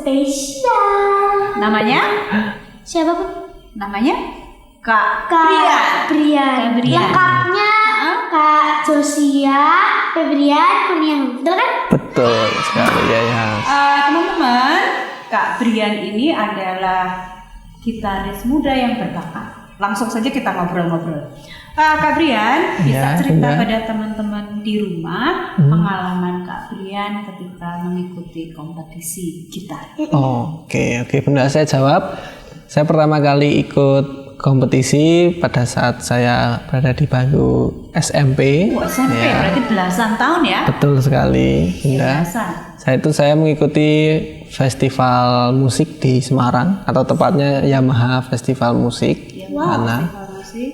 spesial. Namanya? Siapa pun? Namanya Kak Brian. Lengkapnya Kak Josia Febrian Kurniawan. Betul kan? Betul sekali ya. Teman-teman, Kak Brian ini adalah gitaris muda yang berbakat. Langsung saja kita ngobrol-ngobrol. Kak Brian, bisa cerita pada teman-teman di rumah pengalaman Kak Brian ketika mengikuti kompetisi gitar. Oke, Bunda, saya jawab. Saya pertama kali ikut kompetisi pada saat saya berada di bangku SMP. SMP berarti belasan tahun ya? Betul sekali, Bunda. Saya mengikuti festival musik di Semarang, atau tepatnya Yamaha Festival Musik.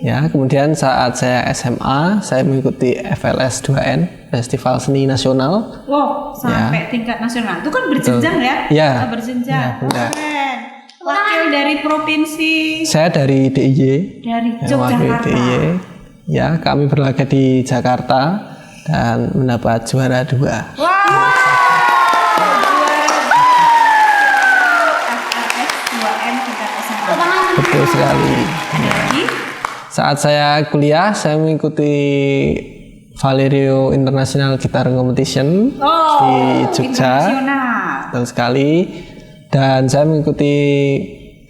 Ya, kemudian saat saya SMA, saya mengikuti FLS 2N, Festival Seni Nasional. Wow, sampai tingkat nasional. Itu kan berjenjang ya? Ya. Berjenjang. Ya, Wakil dari provinsi. Saya dari DIY. Dari Yogyakarta. Ya, kami berlaga di Jakarta dan mendapat juara 2. Wow. FLS 2N tingkat SMA. Betul sekali. Ada lagi? Saat saya kuliah, saya mengikuti Valerio International Guitar Competition di Jogja. Betul sekali. Dan saya mengikuti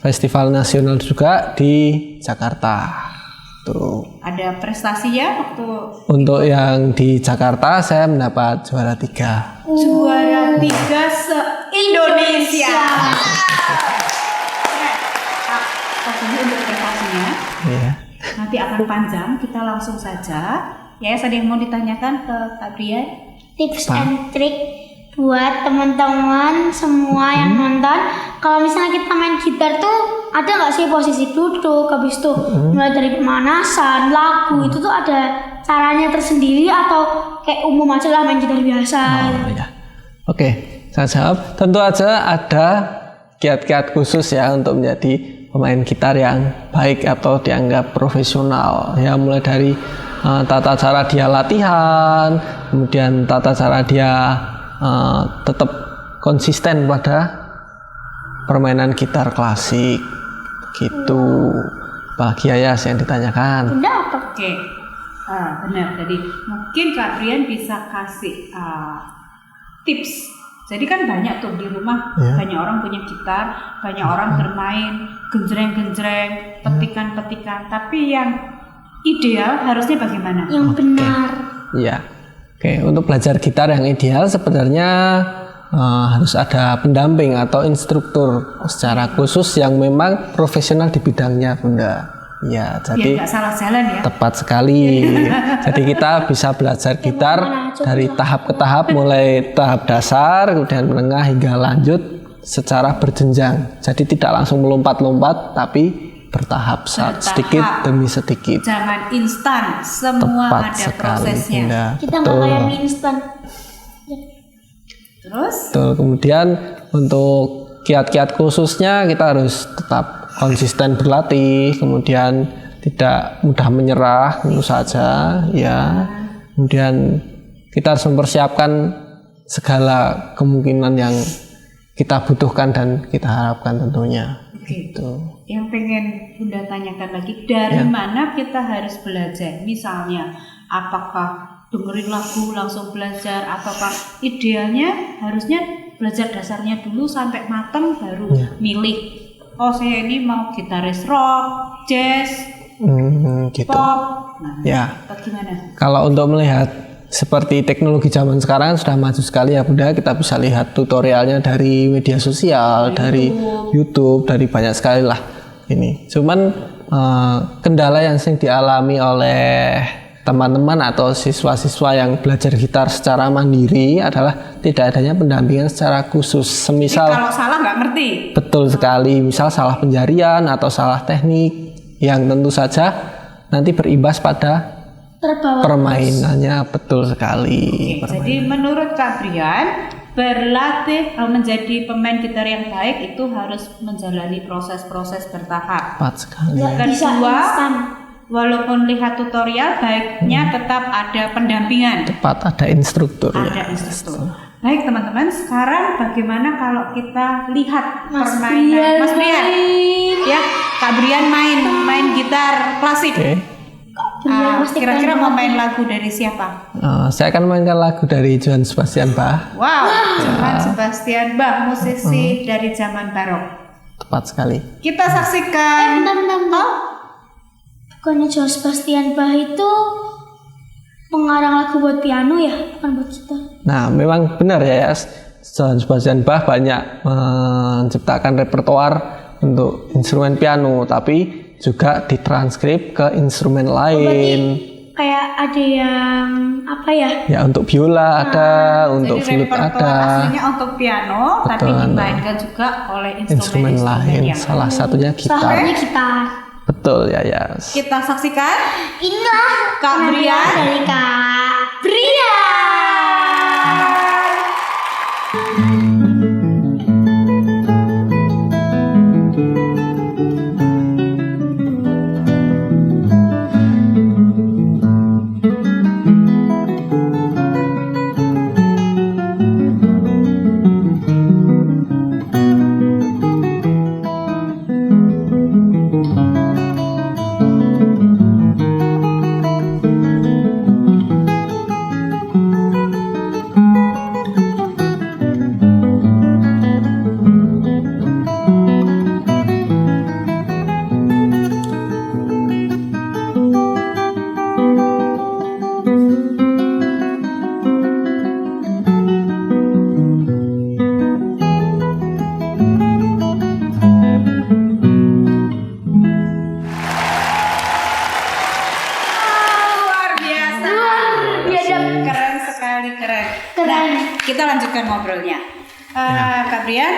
festival nasional juga di Jakarta. Tuh. Ada prestasi ya waktu untuk yang di Jakarta saya mendapat juara 3. Juara 3 se-Indonesia. Untuk prestasinya. Iya. Nanti akan panjang, kita langsung saja. Ya, ada yang mau ditanyakan ke Kak Brian? Tips and trick buat teman-teman semua yang nonton, kalau misalnya kita main gitar tuh ada nggak sih posisi duduk, habis itu mulai dari pemanasan, lagu itu tuh ada caranya tersendiri atau kayak umum aja lah main gitar biasa? Ya. Oke, saya jawab. Tentu aja ada kiat-kiat khusus ya untuk menjadi pemain gitar yang baik atau dianggap profesional. Ya, mulai dari tata cara dia latihan, kemudian tata cara dia tetap konsisten pada permainan gitar klasik gitu. Apalagi Yayas yang ditanyakan? Bunda apa? Oke, benar. Jadi mungkin Kak Brian bisa kasih tips. Jadi kan banyak tuh di rumah, banyak orang punya gitar, banyak orang bermain genjreng-genjreng, petikan-petikan. Tapi yang ideal harusnya bagaimana? Yang benar. Iya. Oke, untuk belajar gitar yang ideal sebenarnya harus ada pendamping atau instruktur secara khusus yang memang profesional di bidangnya, Bunda. Ya, jadi nggak salah jalan ya. Tepat sekali. Jadi kita bisa belajar gitar dari tahap ke tahap, mulai tahap dasar, kemudian menengah hingga lanjut secara berjenjang. Jadi tidak langsung melompat-lompat, tapi bertahap sedikit demi sedikit. Jangan instan, semua tepat ada sekali, prosesnya. Bunda. Kita nggak kayak mie instan. Terus? Betul. Kemudian untuk kiat-kiat khususnya kita harus tetap konsisten berlatih, kemudian tidak mudah menyerah, tentu saja, ya. Kemudian kita harus mempersiapkan segala kemungkinan yang kita butuhkan dan kita harapkan tentunya. Gitu. Yang pengen Bunda tanyakan lagi, dari mana kita harus belajar? Misalnya, apakah dengerin lagu langsung belajar, ataukah idealnya harusnya belajar dasarnya dulu sampai matang baru milih. Oh, saya ini mau gitaris rock, jazz, gitu. pop. Nah, bagaimana? Kalau untuk melihat seperti teknologi zaman sekarang sudah maju sekali ya Bunda, kita bisa lihat tutorialnya dari media sosial, dari YouTube, dari banyak sekali lah ini. Cuman kendala yang sering dialami oleh teman-teman atau siswa-siswa yang belajar gitar secara mandiri adalah tidak adanya pendampingan secara khusus. Semisal kalau salah nggak ngerti. Betul sekali, misal salah penjarian atau salah teknik yang tentu saja nanti berimbas pada permainannya. Betul sekali. Jadi menurut Kak Brian, berlatih menjadi pemain gitar yang baik itu harus menjalani proses-proses bertahap. Tepat sekali. Kedua, walaupun lihat tutorial, baiknya tetap ada pendampingan. Tepat, ada instruktur. Ada instruktur. Baik teman-teman, sekarang bagaimana kalau kita lihat Mas permainan Brian Mas Brian? main. Ya, Kak Brian main gitar klasik. Oke. Kira-kira mau main lagu dari siapa? Saya akan mainkan lagu dari Johann Sebastian Bach. Wow, Johann Sebastian Bach, musisi dari zaman barok. Tepat sekali. Kita saksikan. Bentar. Bukannya Johann Sebastian Bach itu pengarang lagu buat piano ya, bukan buat gitar. Nah, memang benar ya, Yas. Johann Sebastian Bach banyak menciptakan repertoar untuk instrumen piano, tapi juga ditranskrip ke instrumen lain. Kayak ada yang apa ya? Ya, untuk biola ada, untuk Jadi flute repertoar ada. aslinya untuk piano, tapi Betul, dimainkan juga oleh Instrumen lain, yang salah satunya gitar. Salahnya gitar. Betul ya, Yas. kita saksikan. Inilah Kak penampilan Brian. dari Kak Brian. Luar biasa. Keren sekali, keren. Nah, kita lanjutkan ngobrolnya. Kak Brian,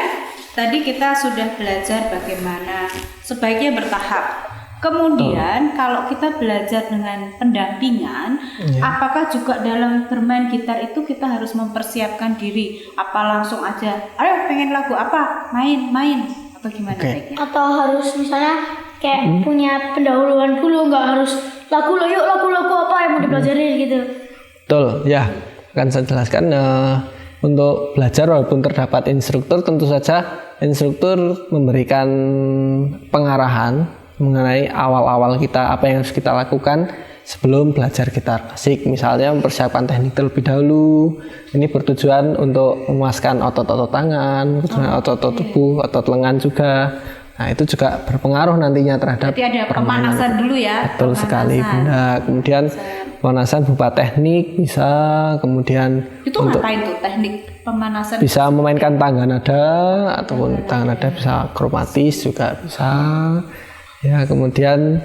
tadi kita sudah belajar bagaimana sebaiknya bertahap. Kemudian kalau kita belajar dengan pendampingan, apakah juga dalam bermain gitar itu kita harus mempersiapkan diri? Apa langsung aja, ayo pengen lagu apa, main, atau gimana baiknya? Atau harus misalnya kayak punya pendahuluan dulu, nggak harus lagu lo yuk lagu apa yang mau dipelajarin gitu. Betul, ya. Akan saya jelaskan untuk belajar walaupun terdapat instruktur, tentu saja instruktur memberikan pengarahan mengenai awal-awal kita, apa yang harus kita lakukan sebelum belajar gitar klasik. Misalnya mempersiapkan teknik terlebih dahulu. Ini bertujuan untuk memuaskan otot-otot tangan, otot-otot tubuh, otot lengan juga. Nah, itu juga berpengaruh nantinya terhadap Berarti ada pemanasan dulu ya. Betul sekali, Bunda. Kemudian pemanasan berupa teknik bisa, kemudian Itu ngapain tuh teknik pemanasan? bisa memainkan tangga nada ataupun tangga nada bisa kromatis juga bisa. Ya, kemudian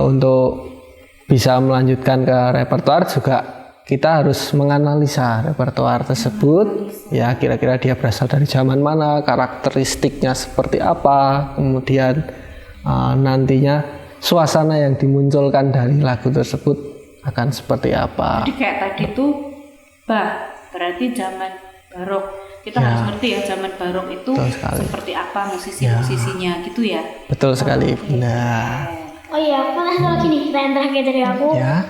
untuk bisa melanjutkan ke repertoar juga kita harus menganalisa repertoar tersebut. Ya, kira-kira dia berasal dari zaman mana, karakteristiknya seperti apa, kemudian nantinya suasana yang dimunculkan dari lagu tersebut akan seperti apa. Jadi kayak tadi tuh, berarti zaman barok. Kita harus ngerti ya zaman barok itu seperti apa musisi-musisinya gitu ya. Betul sekali, Bunda. Oh iya, aku satu lagi nih, pertanyaan terakhir dari aku. Ya.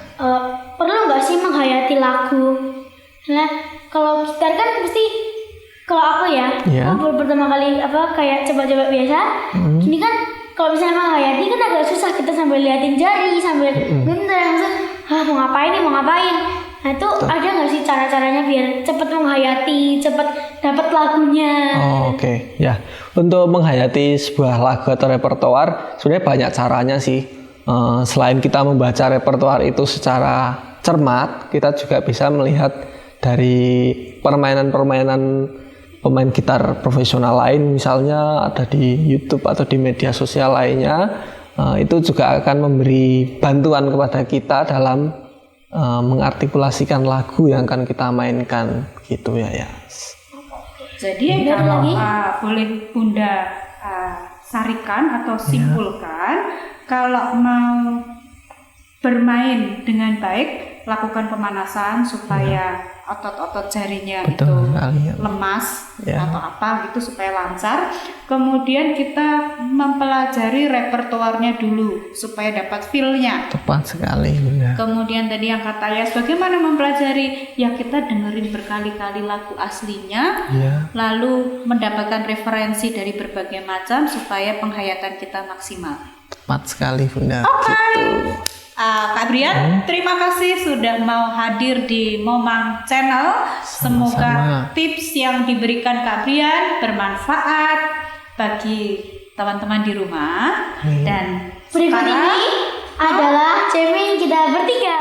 Perlu nggak sih menghayati lagu? Nah, kalau gitar kan pasti, kalau aku ya, aku pertama kali kayak coba-coba biasa. Gini kan, kalau misalnya menghayati kan agak susah, kita sambil liatin jari, sambil bentar langsung, mau ngapain? Nah itu ada nggak sih cara-caranya biar cepet menghayati, cepet dapat lagunya? Oke. Ya, untuk menghayati sebuah lagu atau repertoar sebenarnya banyak caranya sih. Selain kita membaca repertoar itu secara cermat, kita juga bisa melihat dari permainan-permainan pemain gitar profesional lain, misalnya ada di YouTube atau di media sosial lainnya. Itu juga akan memberi bantuan kepada kita dalam mengartikulasikan lagu yang akan kita mainkan gitu ya. Jadi kalau boleh Bunda sarikan atau simpulkan, kalau mau bermain dengan baik lakukan pemanasan supaya otot-otot jarinya Betul itu sekali, ya. lemas Ya. atau apa gitu supaya lancar. Kemudian kita mempelajari repertoarnya dulu supaya dapat feel-nya. Tepat sekali Bunda. Kemudian tadi yang kata Yas, bagaimana mempelajari? Ya kita dengerin berkali-kali lagu aslinya, Ya. lalu mendapatkan referensi dari berbagai macam supaya penghayatan kita maksimal. Tepat sekali Bunda. Kak Brian, terima kasih sudah mau hadir di Momang Channel. Semoga Sama-sama. tips yang diberikan Kak Brian bermanfaat bagi teman-teman di rumah. Dan Berikut sekarang ini adalah jamming kita bertiga.